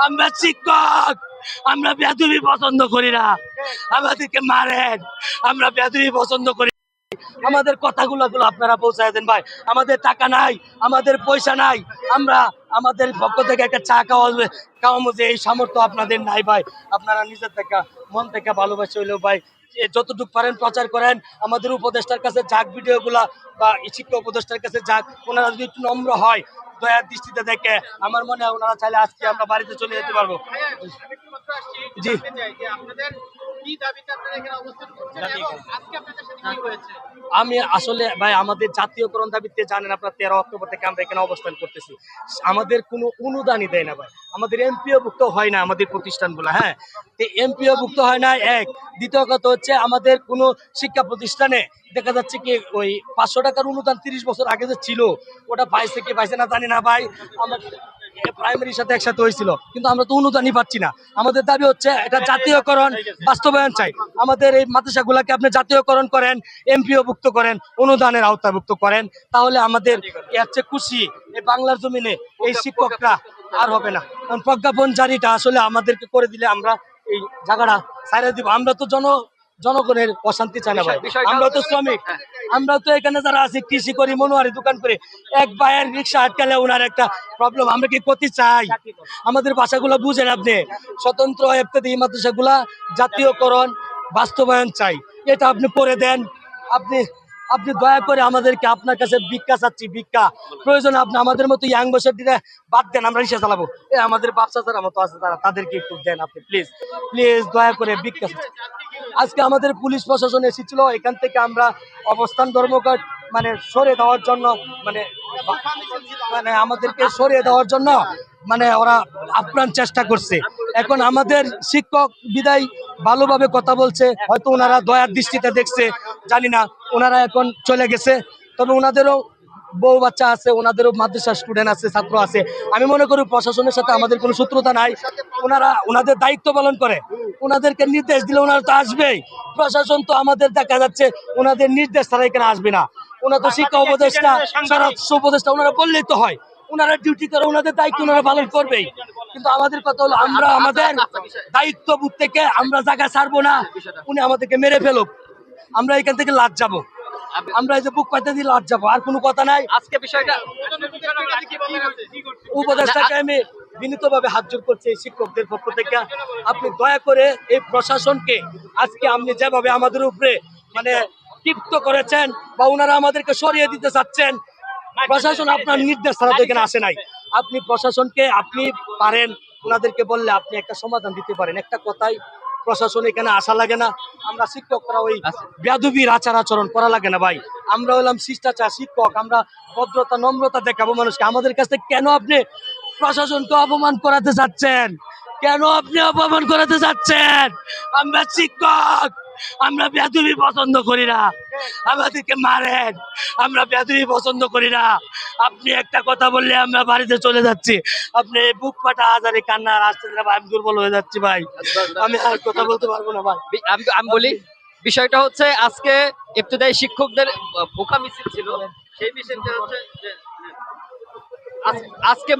আমরা শিক্ষক, আমরা বেয়াদবি পছন্দ করি না, আমাদেরকে মারেন, আমরা বেয়াদবি পছন্দ করি। আমাদের কথাগুলো আপনারা পৌঁছায় দেন ভাই। আমাদের টাকা নাই, আমাদের পয়সা নাই, আমরা আমাদের পক্ষ থেকে একটা চা খাওয়াবো যে এই সামর্থ্য আপনাদের নাই ভাই। আপনারা নিজের থেকে মন থেকে ভালোবাসে হইলেও ভাই যতটুকু পারেন প্রচার করেন। আমাদের উপদেষ্টার কাছে যাক ভিডিওগুলা বা শিক্ষা উপদেষ্টার কাছে যাক, ওনারা যদি একটু নম্র হয়, দয়ার দৃষ্টিতে দেখে, আমার মনে হয় ওনারা চাইলে আজকে আমরা বাড়িতে চলে যেতে পারবো। জি, আমি আসলে ভাই আমাদের জাতীয়করণ দাবিতে জানেন আপনার 13 অক্টোবর থেকে আমরা এখানে অবস্থান করতেছি। আমাদের কোনো অনুদানই দেয় না ভাই, আমাদের এমপিও ভুক্ত হয় না আমাদের প্রতিষ্ঠানগুলো। হ্যাঁ, এমপিও ভুক্ত হয় না এক। দ্বিতীয় কথা হচ্ছে আমাদের কোনো শিক্ষা প্রতিষ্ঠানে দেখা যাচ্ছে কি ওই 500 টাকার অনুদান 30 বছর আগে যে ছিল, ওটা পাইছে কি পাইছে না জানি না ভাই। আমার প্রাইমারির সাথে একসাথে হয়েছিল, কিন্তু আমরা তো অনুদানই পাচ্ছি না। আমাদের দাবি হচ্ছে এটা জাতীয়করণ বাস্তবায়ন চাই। আমাদের এই মাদ্রাসাগুলোকে আপনি জাতীয়করণ করেন, এমপিও ভুক্ত করেন, অনুদানের আওতাভুক্ত করেন, তাহলে আমাদের এর চেয়ে খুশি এই বাংলার জমিনে এই শিক্ষকরা আর হবে না। কারণ প্রজ্ঞাপন জারিটা আসলে আমাদেরকে করে দিলে আমরা এই জায়গাটা ছাড়িয়ে দিব। আমরা তো জনগণের অশান্তি চাই না ভাই, আমরা তো শ্রমিক, আমরা তো এখানে যারা আছি কৃষি করি, মনোহারি দোকান করে, এক ভাইয়ের রিক্সা আটকালে ওনার একটা প্রবলেম, আমরা কি করতে চাই? আমাদের ভাষাগুলো বুঝেন আপনি। স্বতন্ত্র ইফতেদায়ী মাদ্রাসাগুলা জাতীয়করণ বাস্তবায়ন চাই, এটা আপনি করে দেন। আপনি আপনি দয়া করে আমাদেরকে আপনার কাছে ভিক্ষা চাচ্ছি, ভিক্ষা প্রয়োজন। আপনি আমাদের মতো ইয়াং বয়সীরা বাদ দেন, আমরা রিক্সা চালাবো। আমাদের বাচ্চা যারা মতো আছে তারা, তাদেরকে একটু দেন আপনি প্লিজ, প্লিজ দয়া করে ভিক্ষা চাচ্ছি। আজকে আমাদের পুলিশ প্রশাসন এসেছিল, এখান থেকে আমরা অবস্থান ধর্মঘট মানে সরিয়ে দেওয়ার জন্য, মানে মানে আমাদেরকে সরিয়ে দেওয়ার জন্য মানে ওরা আপ্রাণ চেষ্টা করছে। এখন আমাদের শিক্ষক বিদায় ভালোভাবে কথা বলছে, হয়তো ওনারা দয়ার দৃষ্টিতে দেখছে, জানি না। ওনারা এখন চলে গেছে, তবে ওনাদেরও বউ বাচ্চা আছে, ওনাদেরও মাদ্রাসার স্টুডেন্ট আছে, ছাত্র আছে। আমি মনে করি প্রশাসনের সাথে আমাদের কোনো শত্রুতা নাই। ওনারা ওনাদের দায়িত্ব পালন করে, ওনাদেরকে নির্দেশ দিলে ওনারা তো আসবেই। প্রশাসন তো আমাদের দেখা যাচ্ছে ওনাদের নির্দেশ ছাড়া এখানে আসবে না। ওনারা তো শিক্ষা উপদেষ্টা, স্বরাষ্ট্র উপদেষ্টা, ওনারা বললেই তো হয়। ওনারা ডিউটি করে, ওনাদের দায়িত্ব ওনারা পালন করবেই। কিন্তু আমাদের কথা হলো আমরা আমাদের দায়িত্ববোধ থেকে আমরা জায়গা ছাড়বো না। উনি আমাদেরকে মেরে ফেলুক, আমরা এখান থেকে লাজ যাবো, আমরা এই যে বুক পাইতে দিয়ে লাজ যাবো, আর কোনো কথা নাই। আজকে বিষয়টা উপদেষ্টাকে আমি বিনীতভাবে হাত জোর করছি এই শিক্ষকদের পক্ষ থেকে, আপনি দয়া করে এই প্রশাসনকে আজকে আপনি যেভাবে আমাদের উপরে মানে ক্ষিপ্ত করেছেন বা ওনারা আমাদেরকে সরিয়ে দিতে চাচ্ছেন, প্রশাসন আপনার নির্দেশ ছাড়া তো এখানে আসে নাই। আপনি প্রশাসনকে আপনি পারেন ওনাদেরকে বললে আপনি একটা সমাধান দিতে পারেন। একটা কথাই, প্রশাসন এখানে আসা লাগে না, আমরা শিক্ষকরা ওই বেয়াদবির আচরণ করা লাগে না ভাই। আমরা হলাম শিষ্টাচার শিক্ষক, আমরা ভদ্রতা নম্রতা দেখাবো মানুষকে। আমাদের কাছে কেন আপনি প্রশাসনকে অপমান করাতে চাচ্ছেন? কেন আপনি অপমান করাতে চাচ্ছেন? আমরা শিক্ষক, আমরা বেয়াদবি পছন্দ করি না, আমাদেরকে মারেন, আমরা বেয়াদবি পছন্দ করি না। আপনি একটা কথা বললে আমরা বাড়িতে চলে যাচ্ছি। আপনি বুক ফাটা হাজারে কান্নার আসতে ভাই, আমি দুর্বল হয়ে যাচ্ছি ভাই, আমি আর কথা বলতে পারবো না ভাই। আমি বলি, বিষয়টা হচ্ছে আজকে ইবতেদায়ী শিক্ষকদের ভুকা মিছিল ছিল, সেই মিছিলটা হচ্ছে আজকে